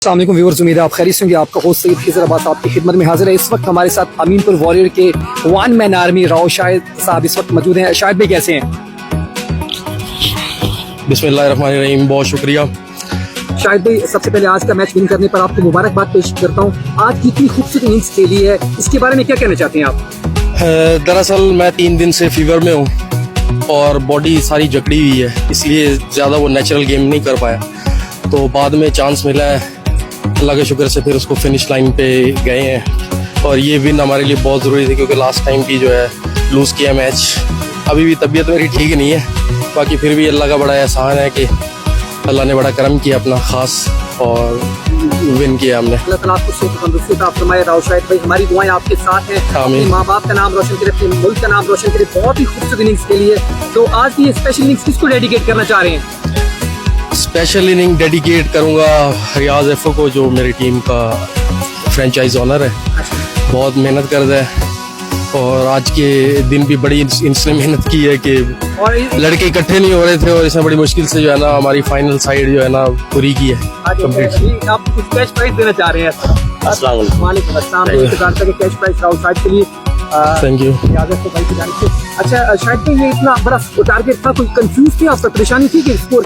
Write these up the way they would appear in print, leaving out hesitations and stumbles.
अस्सलाम वालेकुम व्यूअर्स, उम्मीद है आप खैरियत से होंगे। आपका होस्ट सईद खिज़र अब्बास आपकी खिदमत में हाजिर है। इस वक्त हमारे साथ अमीनपुर वॉरियर के one man army Rao Shahid साहब इस वक्त मौजूद हैं। शाहिद भाई कैसे हैं? बिस्मिल्लाहिर्रहमानिर्रहीम, बहुत शुक्रिया। शाहिद भाई, सबसे पहले आज का मैच विन करने पर आपको मुबारकबाद पेश करता हूँ। आज की इतनी खूबसूरत इनिंग्स खेली है, इसके बारे में क्या कहना चाहते हैं आप? दरअसल मैं 3 दिन से फीवर में हूँ और बॉडी सारी जकड़ी हुई है, इसलिए ज़्यादा वो नेचुरल गेम नहीं कर पाया। तो बाद में चांस मिला है, अल्लाह के शुक्र से फिर उसको फिनिश लाइन पे गए हैं। और ये विन हमारे लिए बहुत ज़रूरी थी क्योंकि लास्ट टाइम भी जो है लूज़ किया मैच। अभी भी तबीयत मेरी ठीक नहीं है, बाकी फिर भी अल्लाह का बड़ा एहसान है कि अल्लाह ने बड़ा करम किया अपना ख़ास और विन किया हमने। अल्लाह ताला आपको सेहत तंदुरुस्ती अता फरमाए। राव शाहिद भाई, हमारी दुआएं आपके साथ हैं। अपने माँ बाप का नाम रोशन करे, अपने मुल्क का नाम रोशन करे। बहुत ही खूबसूरत इनिंग्स खेली है। तो आज की ये स्पेशल इनिंग्स किसको डेडिकेट करना चाह रहे हैं? स्पेशल इनिंग डेडिकेट करूँगा रियाज एफओ को, जो मेरी टीम का फ्रेंचाइज ऑनर है। बहुत मेहनत करता है और आज के दिन भी बड़ी इसने मेहनत की है कि लड़के इकट्ठे नहीं हो रहे थे और इसने बड़ी मुश्किल से जो है ना हमारी फाइनल साइड जो है ना पूरी की है कंप्लीट। आप कुछ कैश प्राइज देना चाह रहे हैं? अस्सलाम वालेकुम। वालेकुम अस्सलाम। कैश प्राइज राव शाहिद के लिए थैंक यू। अच्छा शाहिद भाई, ये इतना बड़ा टारगेट था, कोई कंफ्यूज थी आपका, परेशानी थी कि स्कोर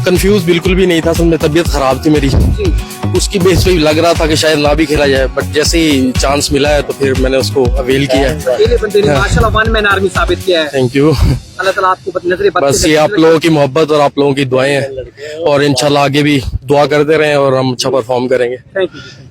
कंफ्यूज बिल्कुल भी नहीं था। असल में तबीयत खराब थी मेरी, उसकी बेस पे लग रहा था कि शायद ना भी खेला जाए, बट जैसे ही चांस मिला है तो फिर मैंने उसको अवेल किया। अकेले बंदे ने माशाल्लाह वन मैन आर्मी साबित किया है। Thank you. अल्लाह ताला आपको नजरे बस ये आप लोगों की मोहब्बत और आप लोगों की दुआएं हैं और इंशाल्लाह आगे भी दुआ करते रहें और हम अच्छा परफॉर्म करेंगे। Thank you.